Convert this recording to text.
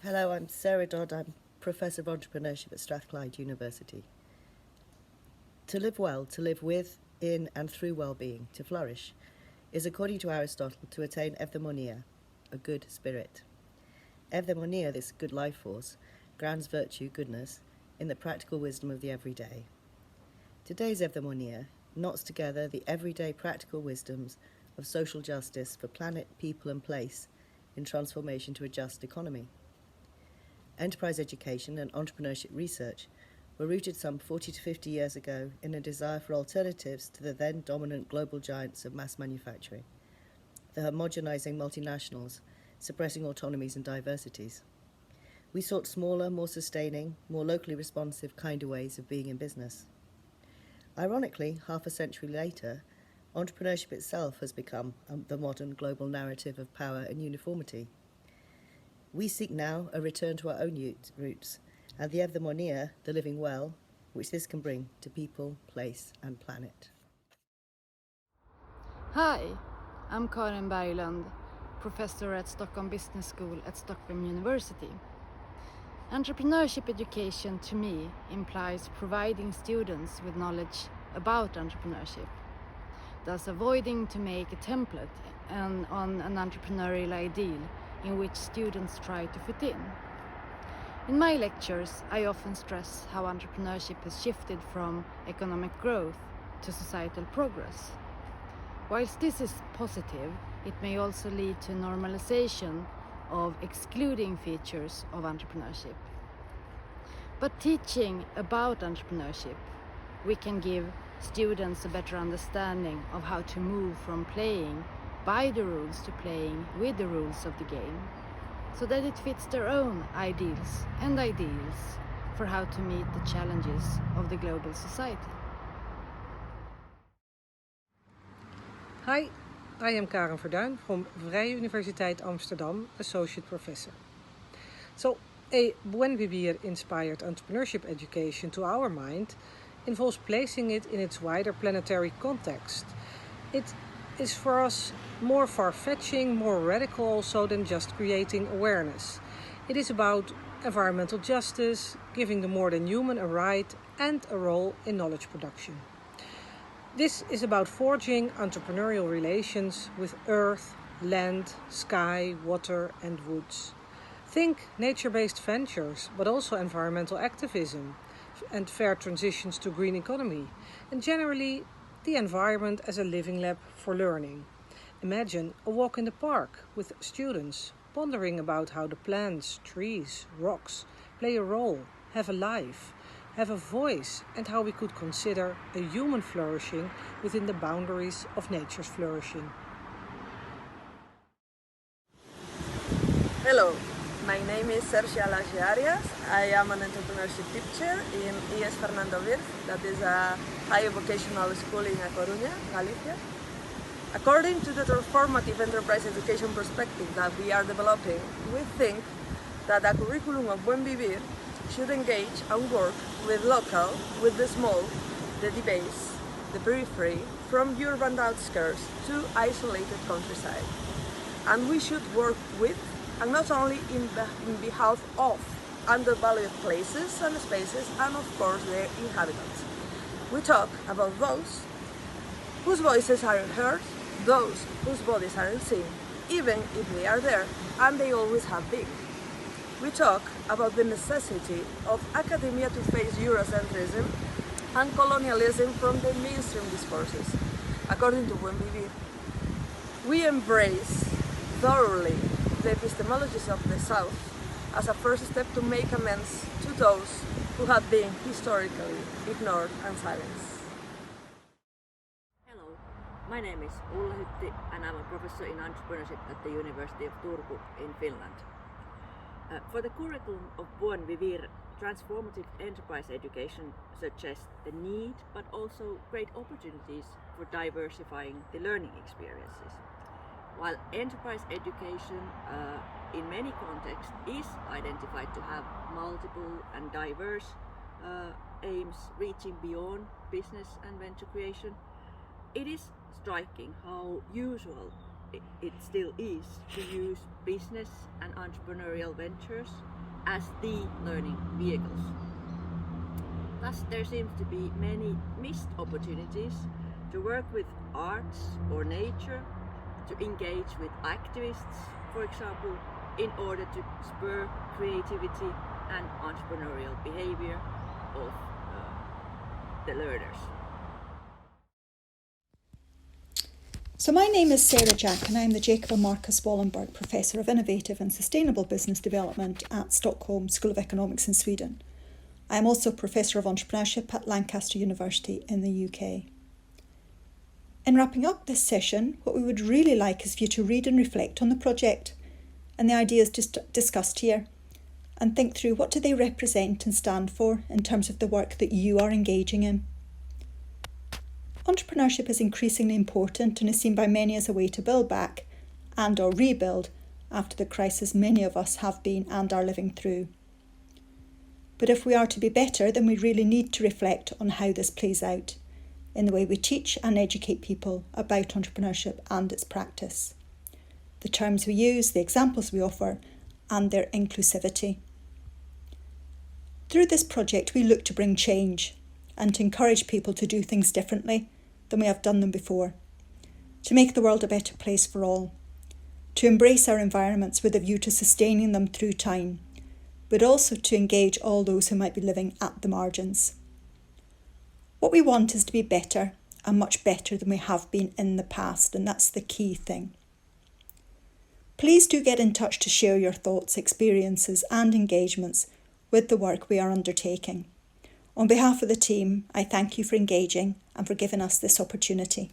Hello, I'm Sarah Dodd. I'm Professor of Entrepreneurship at Strathclyde University. To live well, to live with, in and through well-being, to flourish, is according to Aristotle to attain eudaimonia, a good spirit. Eudaimonia, this good life force, grounds virtue, goodness, in the practical wisdom of the everyday. Today's eudaimonia knots together the everyday practical wisdoms of social justice for planet, people and place in transformation to a just economy. Enterprise education and entrepreneurship research were rooted some 40 to 50 years ago in a desire for alternatives to the then dominant global giants of mass manufacturing, the homogenizing multinationals, suppressing autonomies and diversities. We sought smaller, more sustaining, more locally responsive, kinder ways of being in business. Ironically, half a century later, entrepreneurship itself has become the modern global narrative of power and uniformity. We seek now a return to our own roots and the eudaimonia, the living well, which this can bring to people, place and planet. Hi, I'm Karin Berglund, professor at Stockholm Business School at Stockholm University. Entrepreneurship education to me implies providing students with knowledge about entrepreneurship, thus avoiding to make a template on an entrepreneurial ideal in which students try to fit in. In my lectures, I often stress how entrepreneurship has shifted from economic growth to societal progress. Whilst this is positive, it may also lead to normalization of excluding features of entrepreneurship. But teaching about entrepreneurship, we can give students a better understanding of how to move from playing by the rules to playing with the rules of the game, so that it fits their own ideals for how to meet the challenges of the global society. Hi, I am Karen Verduin from Vrije Universiteit Amsterdam, Associate Professor. So, a Buen Vivir inspired entrepreneurship education, to our mind, involves placing it in its wider planetary context. It is for us more far-fetching, more radical also than just creating awareness. It is about environmental justice, giving the more than human a right and a role in knowledge production. This is about forging entrepreneurial relations with earth, land, sky, water and woods. Think nature-based ventures, but also environmental activism and fair transitions to green economy, and generally the environment as a living lab for learning. Imagine a walk in the park with students pondering about how the plants, trees, rocks play a role, have a life, have a voice, and how we could consider a human flourishing within the boundaries of nature's flourishing. Hello, my name is Sergio Arias. I am an entrepreneurship teacher in ES Fernando Virg, that is a higher vocational school in A Coruña, Galicia. According to the transformative enterprise education perspective that we are developing, we think that the curriculum of Buen Vivir should engage and work with local, with the small, the base, the periphery, from urban outskirts to isolated countryside. And we should work with, and not only in behalf of, undervalued places and spaces, and of course their inhabitants. We talk about those whose voices aren't heard, those whose bodies aren't seen, even if they are there, and they always have been. We talk about the necessity of academia to face Eurocentrism and colonialism from the mainstream discourses. According to Buen Vivir, we embrace thoroughly the epistemologies of the South as a first step to make amends to those who have been historically ignored and silenced. Hello, my name is Ulla Hytti and I'm a professor in entrepreneurship at the University of Turku in Finland. For the curriculum of Buen Vivir, transformative enterprise education suggests the need but also great opportunities for diversifying the learning experiences. While enterprise education in many contexts is identified to have multiple and diverse aims reaching beyond business and venture creation, it is striking how usual it still is, to use business and entrepreneurial ventures as the learning vehicles. Thus, there seems to be many missed opportunities to work with arts or nature, to engage with activists, for example, in order to spur creativity and entrepreneurial behavior of the learners. So my name is Sarah Jack and I'm the Jacob and Marcus Wallenberg Professor of Innovative and Sustainable Business Development at Stockholm School of Economics in Sweden. I am also Professor of Entrepreneurship at Lancaster University in the UK. In wrapping up this session, what we would really like is for you to read and reflect on the project and the ideas discussed here, and think through what do they represent and stand for in terms of the work that you are engaging in. Entrepreneurship is increasingly important and is seen by many as a way to build back and or rebuild after the crisis many of us have been and are living through. But if we are to be better, then we really need to reflect on how this plays out in the way we teach and educate people about entrepreneurship and its practice, the terms we use, the examples we offer, and their inclusivity. Through this project, we look to bring change and to encourage people to do things differently than we have done them before, to make the world a better place for all, to embrace our environments with a view to sustaining them through time, but also to engage all those who might be living at the margins. What we want is to be better and much better than we have been in the past, and that's the key thing. Please do get in touch to share your thoughts, experiences and engagements with the work we are undertaking. On behalf of the team, I thank you for engaging and for giving us this opportunity.